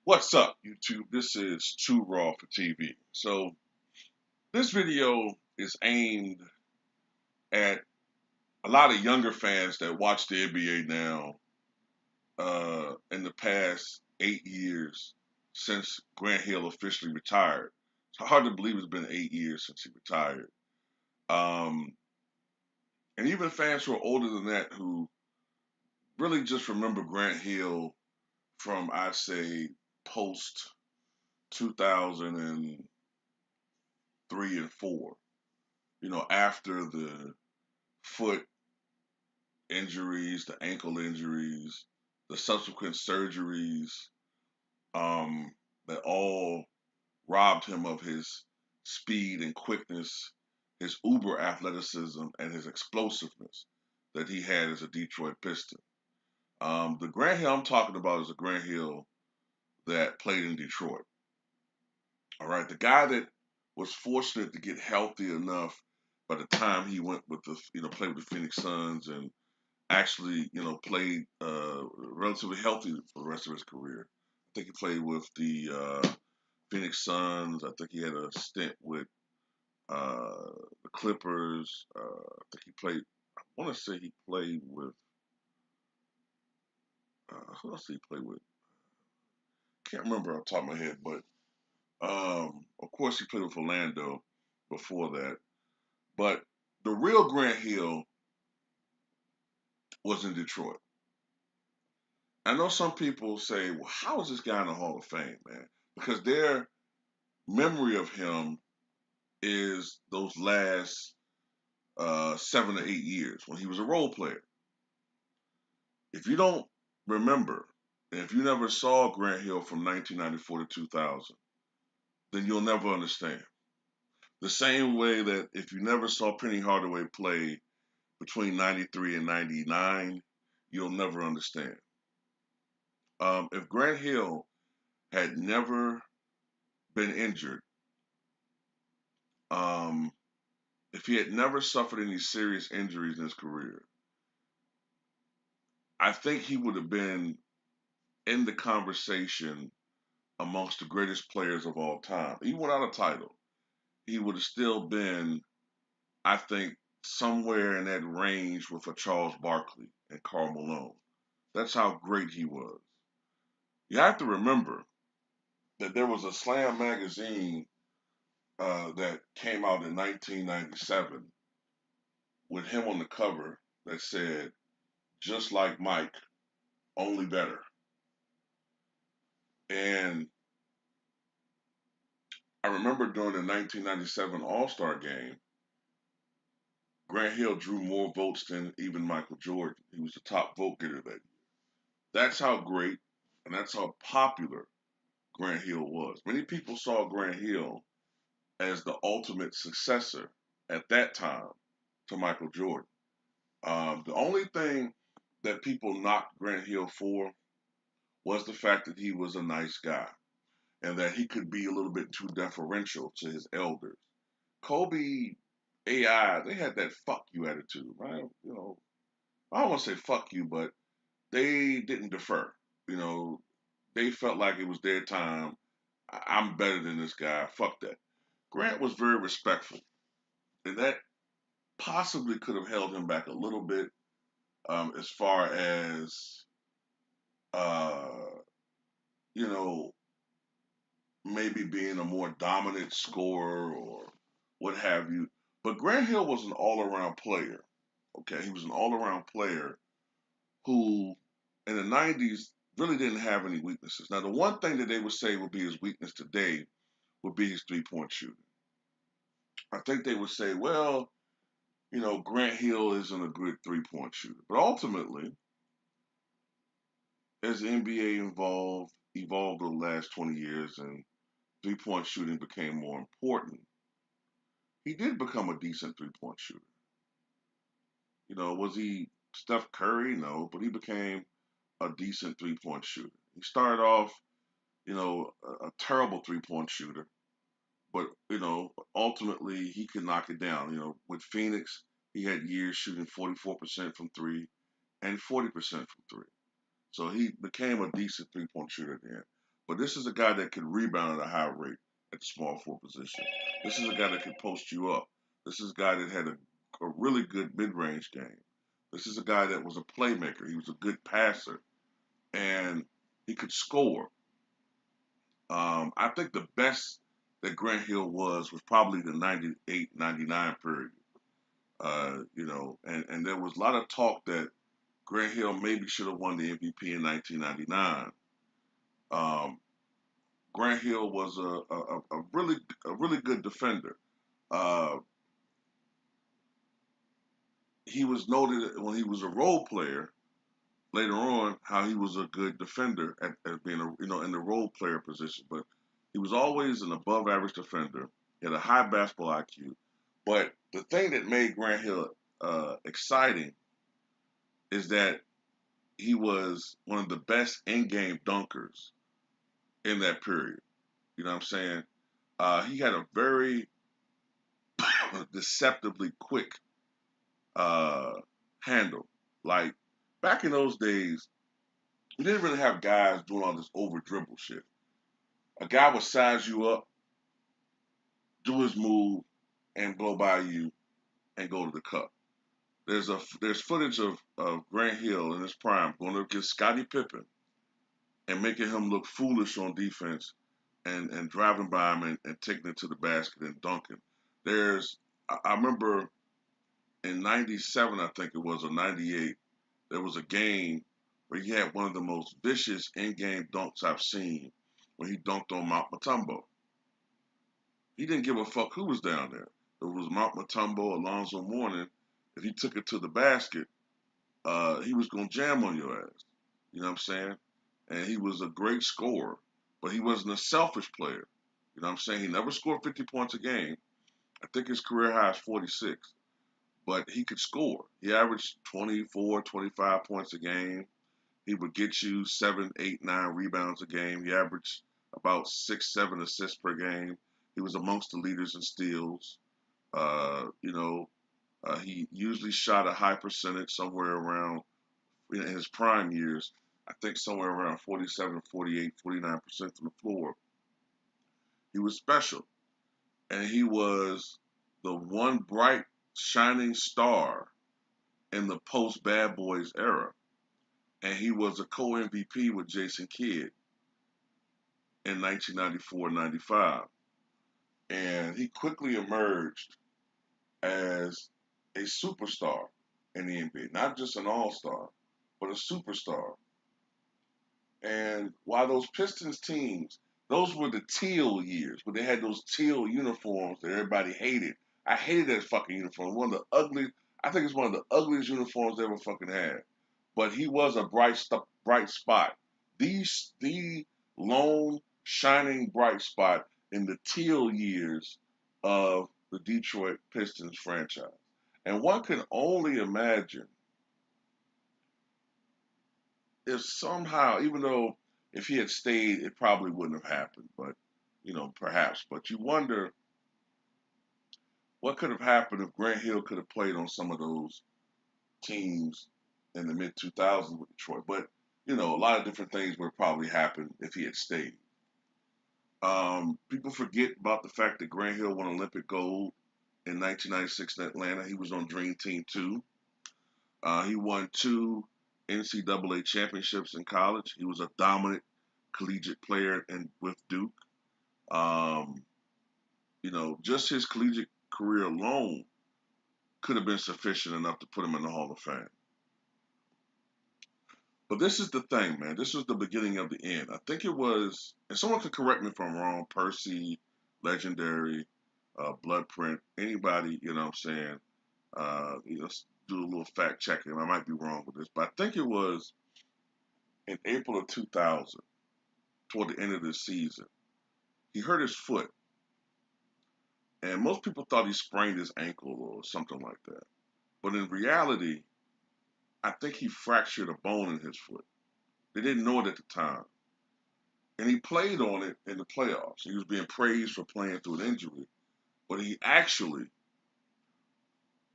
What's up, YouTube? This is Too Raw for TV. So, this video is aimed at a lot of younger fans that watch the NBA now in the past 8 years since Grant Hill officially retired. It's hard to believe it's been 8 years since he retired. Um, and even fans who are older than that who really just remember Grant Hill from, I'd say, post 2003 and 4. After the foot injuries, the ankle injuries, the subsequent surgeries, um, that all robbed him of his speed and quickness, his uber athleticism, and his explosiveness that he had as a Detroit Piston. The Grant Hill I'm talking about is a Grant Hill that played in Detroit. All right, the guy that was fortunate to get healthy enough by the time he went with played with the Phoenix Suns and actually, played relatively healthy for the rest of his career. I think he played with the Phoenix Suns. I think he had a stint with the Clippers. I think he played. I want to say he played with. Who else did he play with? Can't remember off the top of my head, but of course he played with Orlando before that. But the real Grant Hill was in Detroit. I know some people say, well, how is this guy in the Hall of Fame, man? Because their memory of him is those last 7 to 8 years when he was a role player. If you don't remember, and if you never saw Grant Hill from 1994 to 2000, then you'll never understand. The same way that if you never saw Penny Hardaway play between 93 and 99, you'll never understand. If Grant Hill had never been injured, um, if he had never suffered any serious injuries in his career, I think he would have been in the conversation amongst the greatest players of all time. Even without a title, he would have still been, I think, somewhere in that range with a Charles Barkley and Karl Malone. That's how great he was. You have to remember that there was a Slam magazine that came out in 1997 with him on the cover that said, just like Mike, only better. And I remember during the 1997 All-Star game, Grant Hill drew more votes than even Michael Jordan. He was the top vote getter that year. That's how great and that's how popular Grant Hill was. Many people saw Grant Hill as the ultimate successor at that time to Michael Jordan. The only thing that people knocked Grant Hill for was the fact that he was a nice guy and that he could be a little bit too deferential to his elders. Kobe, AI, they had that fuck you attitude, right? I don't want to say fuck you, but they didn't defer. You know, they felt like it was their time. I'm better than this guy. Fuck that. Grant was very respectful, and that possibly could have held him back a little bit as far as uh, you know maybe being a more dominant scorer or what have you. But Grant Hill was an all-around player. Okay, he was an all-around player who, in the '90s, really didn't have any weaknesses. Now, the one thing that they would say would be his weakness today would be his three-point shooting. I think they would say, well, Grant Hill isn't a good three-point shooter. But ultimately, as the NBA evolved over the last 20 years and three-point shooting became more important, he did become a decent three-point shooter. Was he Steph Curry? No, but he became a decent three-point shooter. He started off, a terrible three-point shooter, but ultimately he could knock it down. With Phoenix, he had years shooting 44% from three and 40% from three. So he became a decent three-point shooter at the end. But this is a guy that can rebound at a high rate at the small forward position. This is a guy that can post you up. This is a guy that had a really good mid-range game. This is a guy that was a playmaker. He was a good passer, and he could score. I think the best that Grant Hill was probably the 98, 99 period. And there was a lot of talk that Grant Hill maybe should have won the MVP in 1999. Um, Grant Hill was a really good defender. Uh, he was noted when he was a role player later on how he was a good defender at being in the role player position. But he was always an above average defender. He had a high basketball IQ. But the thing that made Grant Hill exciting is that he was one of the best in-game dunkers in that period. You know what I'm saying? He had a very deceptively quick uh, handle. Like back in those days, we didn't really have guys doing all this over dribble shit. A guy would size you up, do his move, and blow by you and go to the cup. There's footage of Grant Hill in his prime going up against Scottie Pippen and making him look foolish on defense and driving by him and taking it to the basket and dunking. I remember in '97, I think it was, or '98, there was a game where he had one of the most vicious in-game dunks I've seen when he dunked on Mount Mutombo. He didn't give a fuck who was down there. It was Mount Mutombo, Alonzo Mourning. If he took it to the basket, he was gonna jam on your ass. You know what I'm saying? And he was a great scorer, but he wasn't a selfish player. You know what I'm saying? He never scored 50 points a game. I think his career high is 46, but he could score. He averaged 24, 25 points a game. He would get you 7, 8, 9 rebounds a game. He averaged about 6, 7 assists per game. He was amongst the leaders in steals. Uh, you know, he usually shot a high percentage somewhere around, in his prime years, I think somewhere around 47, 48, 49% from the floor. He was special. And he was the one bright, shining star in the post Bad Boys era. And he was a co MVP with Jason Kidd in 1994-95. And he quickly emerged as a superstar in the NBA, not just an all star, but a superstar. And while those Pistons teams, those were the teal years, when they had those teal uniforms that everybody hated. I hated that fucking uniform. One of the ugly, I think it's one of the ugliest uniforms they ever fucking had. But he was a bright spot. The lone shining bright spot in the teal years of the Detroit Pistons franchise. And one can only imagine if somehow, even though if he had stayed, it probably wouldn't have happened. But perhaps. But you wonder what could have happened if Grant Hill could have played on some of those teams in the mid 2000s with Detroit. But a lot of different things would probably happen if he had stayed. People forget about the fact that Grant Hill won Olympic gold in 1996 in Atlanta. He was on Dream Team 2. He won 2 NCAA championships in college. He was a dominant collegiate player with Duke. Um, just his collegiate career alone could have been sufficient enough to put him in the Hall of Fame. But this is the thing, man. This was the beginning of the end. I think it was, and someone could correct me if I'm wrong, Percy, Legendary, Bloodprint, anybody, you know what I'm saying, do a little fact checking. I might be wrong with this, but I think it was in April of 2000, toward the end of the season. He hurt his foot, and most people thought he sprained his ankle or something like that. But in reality, I think he fractured a bone in his foot. They didn't know it at the time. And he played on it in the playoffs. He was being praised for playing through an injury, but he actually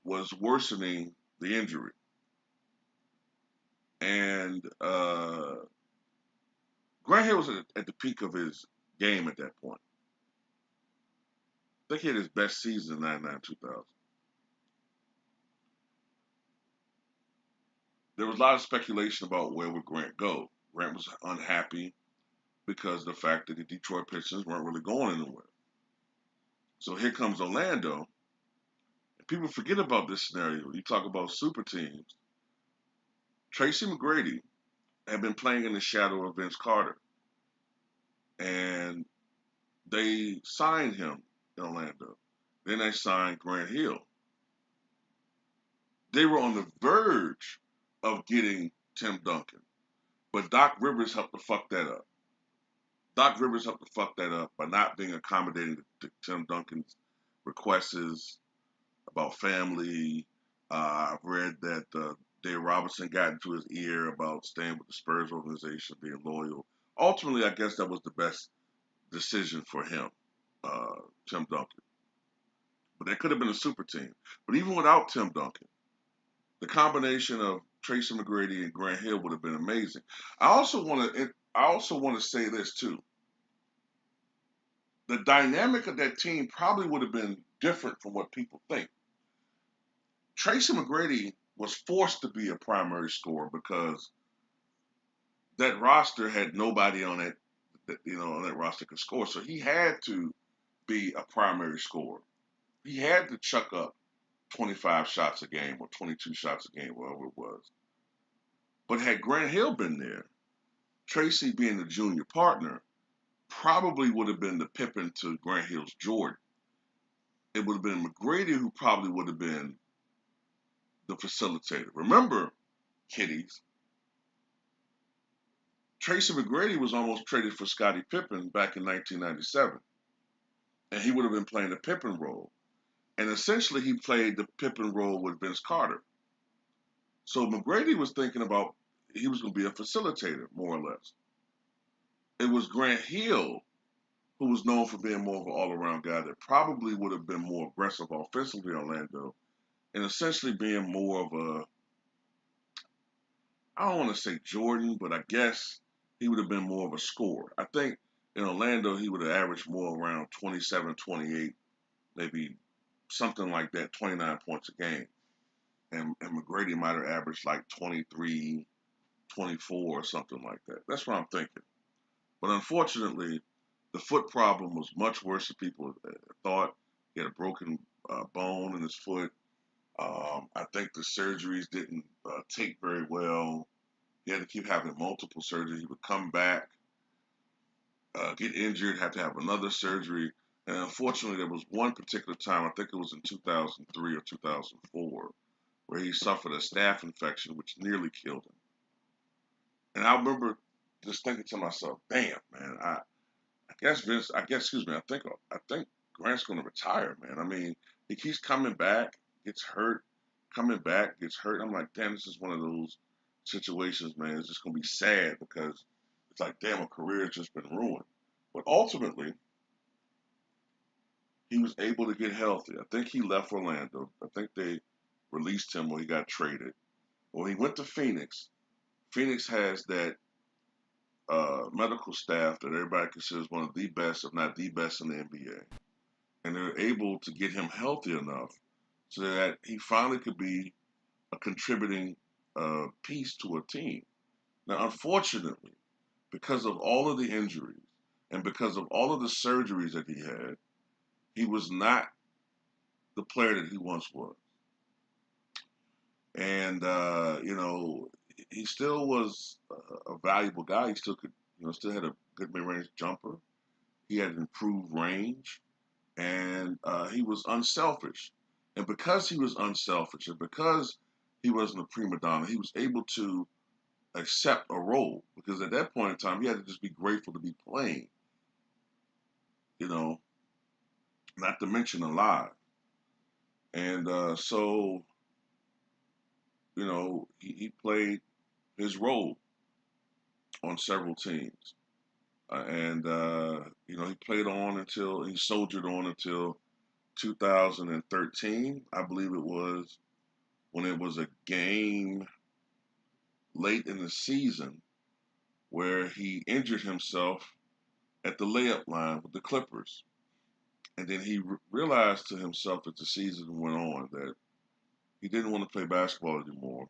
was worsening the injury. And Grant Hill was at the peak of his game at that point. I think he had his best season in 99, 2000. There was a lot of speculation about where would Grant go. Grant was unhappy because of the fact that the Detroit Pistons weren't really going anywhere. So here comes Orlando. And people forget about this scenario. You talk about super teams. Tracy McGrady had been playing in the shadow of Vince Carter. And they signed him in Orlando. Then they signed Grant Hill. They were on the verge of getting Tim Duncan. But Doc Rivers helped to fuck that up. Doc Rivers helped to fuck that up by not being accommodating to Tim Duncan's requests about family. I've read that Dave Robinson got into his ear about staying with the Spurs organization, being loyal. Ultimately, I guess that was the best decision for him, Tim Duncan. But that could have been a super team. But even without Tim Duncan, the combination of Tracy McGrady and Grant Hill would have been amazing. I also want to say this too. The dynamic of that team probably would have been different from what people think. Tracy McGrady was forced to be a primary scorer because that roster had nobody on it that on that roster could score. So he had to be a primary scorer. He had to chuck up 25 shots a game or 22 shots a game, whatever it was. But had Grant Hill been there, Tracy being the junior partner probably would have been the Pippen to Grant Hill's Jordan. It would have been McGrady who probably would have been the facilitator. Remember, kiddies, Tracy McGrady was almost traded for Scottie Pippen back in 1997. And he would have been playing the Pippen role. And essentially he played the Pippen role with Vince Carter. So McGrady was thinking about he was going to be a facilitator, more or less. It was Grant Hill, who was known for being more of an all-around guy, that probably would have been more aggressive offensively in Orlando and essentially being more of a, I don't want to say Jordan, but I guess he would have been more of a scorer. I think in Orlando he would have averaged more around 27, 28, maybe something like that, 29 points a game. And McGrady might have averaged like 23, 24 or something like that. That's what I'm thinking. But unfortunately, the foot problem was much worse than people thought. He had a broken bone in his foot. I think the surgeries didn't take very well. He had to keep having multiple surgeries. He would come back, get injured, have to have another surgery. And unfortunately, there was one particular time, I think it was in 2003 or 2004, where he suffered a staph infection, which nearly killed him. And I remember just thinking to myself, damn, man, I guess Vince, I think Grant's going to retire, man. I mean, he keeps coming back, gets hurt, coming back, gets hurt. I'm like, damn, this is one of those situations, man. It's just going to be sad because it's like, damn, a career has just been ruined. But ultimately, he was able to get healthy. I think he left Orlando. I think they released him when he got traded. When he went to Phoenix, Phoenix has that medical staff that everybody considers one of the best, if not the best, in the NBA. And they're able to get him healthy enough so that he finally could be a contributing piece to a team. Now, unfortunately, because of all of the injuries and because of all of the surgeries that he was not the player that he once was. And, he still was a valuable guy. He still could, still had a good mid-range jumper. He had improved range, and he was unselfish. And because he was unselfish, and because he wasn't a prima donna, he was able to accept a role. Because at that point in time, he had to just be grateful to be playing. Not to mention alive. And so, he played his role on several teams. He played on until he soldiered on until 2013, I believe it was, when it was a game late in the season where he injured himself at the layup line with the Clippers. And then he realized to himself as the season went on that he didn't want to play basketball anymore.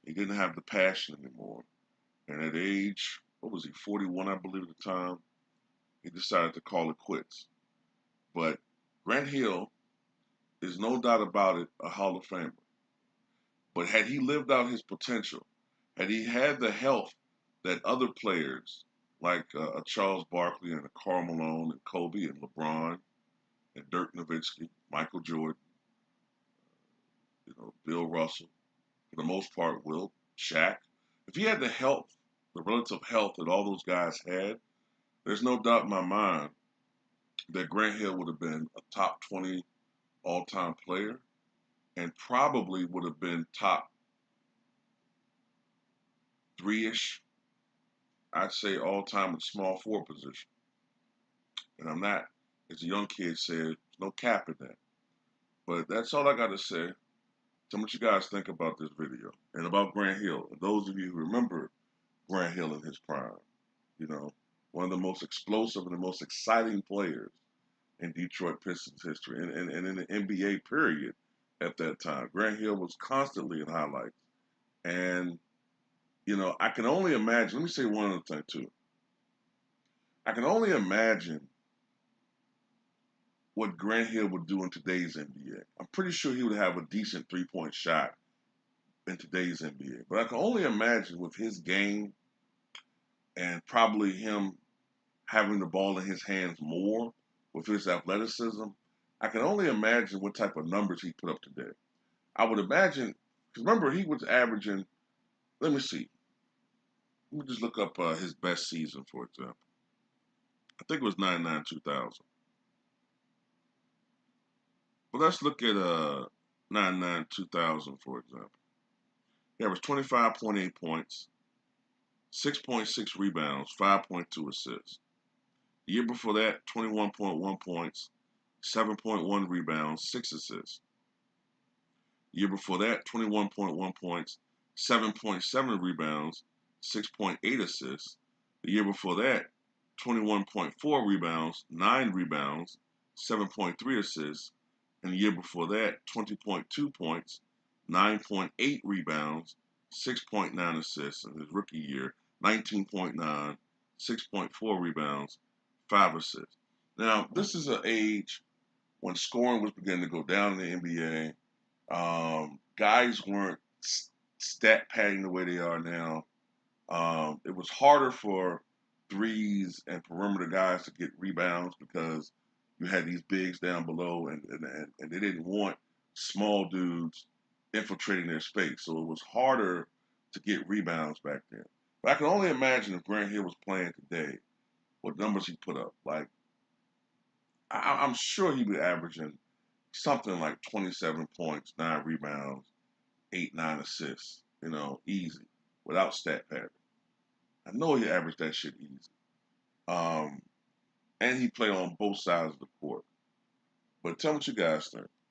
He didn't have the passion anymore. And at age, what was he, 41, I believe at the time, he decided to call it quits. But Grant Hill is no doubt about it a Hall of Famer. But had he lived out his potential, had he had the health that other players like Charles Barkley and Karl Malone and Kobe and LeBron and Dirk Nowitzki, Michael Jordan, Bill Russell, for the most part, Will, Shaq, if he had the health, the relative health that all those guys had, there's no doubt in my mind that Grant Hill would have been a top 20 all-time player and probably would have been top three-ish, I'd say, all-time at small forward position. And I'm not, as a young kid said, no cap in that. But that's all I got to say. Tell me what you guys think about this video and about Grant Hill. And those of you who remember Grant Hill in his prime, one of the most explosive and the most exciting players in Detroit Pistons history and in the NBA period at that time. Grant Hill was constantly in highlights. And, I can only imagine, let me say one other thing too. I can only imagine what Grant Hill would do in today's NBA. I'm pretty sure he would have a decent three-point shot in today's NBA. But I can only imagine with his game and probably him having the ball in his hands more with his athleticism, I can only imagine what type of numbers he put up today. I would imagine, because remember, he was averaging, let me see. Let me just look up his best season, for example. I think it was 99-2000. But let's look at 99-2000, for example. He averaged 25.8 points, 6.6 rebounds, 5.2 assists. The year before that, 21.1 points, 7.1 rebounds, 6 assists. The year before that, 21.1 points, 7.7 rebounds, 6.8 assists. The year before that, 21.4 rebounds, 9 rebounds, 7.3 assists. And the year before that, 20.2 points, 9.8 rebounds, 6.9 assists. In his rookie year, 19.9, 6.4 rebounds, 5 assists. Now, this is an age when scoring was beginning to go down in the NBA. Guys weren't stat padding the way they are now. It was harder for threes and perimeter guys to get rebounds because you had these bigs down below, and they didn't want small dudes infiltrating their space. So it was harder to get rebounds back then. But I can only imagine if Grant Hill was playing today, what numbers he put up. Like, I'm sure he'd be averaging something like 27 points, 9 rebounds, 8, 9 assists, easy, without stat padding. I know he averaged that shit easy. And he played on both sides of the court. But tell me what you guys think.